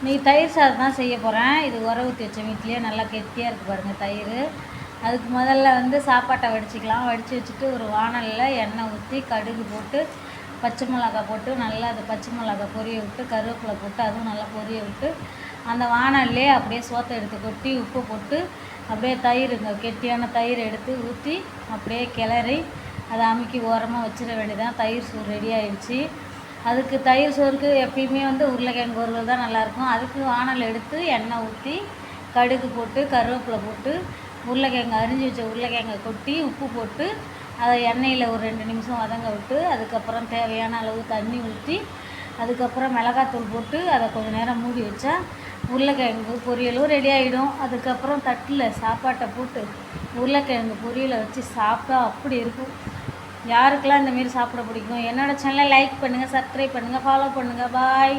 நீ தயிர் சாதம் தான் செய்ய போகிறேன். இது உர ஊற்றி வச்ச வீட்லேயே நல்லா கெட்டியாக இருக்குது பாருங்கள் தயிர். அதுக்கு முதல்ல வந்து சாப்பாட்டை வடிச்சிக்கலாம். வடித்து வச்சுட்டு ஒரு வாணலில் எண்ணெய் ஊற்றி கடுகு போட்டு பச்சை மிளகாய் போட்டு நல்லா அது பச்சை மிளகாய் பொரிய விட்டு கருவேப்பிலை போட்டு அதுவும் நல்லா பொரிய விட்டு அந்த வாணல்லே அப்படியே சோத்தை எடுத்து கொட்டி உப்பு போட்டு அப்படியே தயிர் கெட்டியான தயிர் எடுத்து ஊற்றி அப்படியே கிளறி அதை அமுக்கி ஓரமாக வச்சிட வேண்டியதான். தயிர் சோறு ரெடி ஆகிடுச்சு. அதுக்கு தயிர் சோறுக்கு எப்பயுமே வந்து உருளைக்கிழங்கு வறுவல் தான் நல்லாயிருக்கும். அதுக்கு வாணல் எடுத்து எண்ணெய் ஊற்றி கடுகு போட்டு கருவேப்பிலை போட்டு உருளைக்கிழங்கு அரிஞ்சு வச்ச உருளைக்கிழங்கை கொட்டி உப்பு போட்டு அதை எண்ணெயில் ஒரு 2 நிமிஷம் வதங்க விட்டு அதுக்கப்புறம் தேவையான அளவு தண்ணி ஊற்றி அதுக்கப்புறம் மிளகாத்தூள் போட்டு அதை கொஞ்சம் நேரம் மூடி வச்சா உருளைக்கிழங்கு பொரியலும் ரெடி ஆகிடும். அதுக்கப்புறம் தட்டில் சாப்பாட்டை போட்டு உருளைக்கிழங்கு பொரியலை வச்சு சாப்பிட்டா அப்படி இருக்கும். யாருக்கெல்லாம் இந்தமாரி சாப்பிட பிடிக்கும்? என்னோடய சேனலை லைக் பண்ணுங்கள், சப்ஸ்கிரைப் பண்ணுங்கள், ஃபாலோ பண்ணுங்கள். பாய்.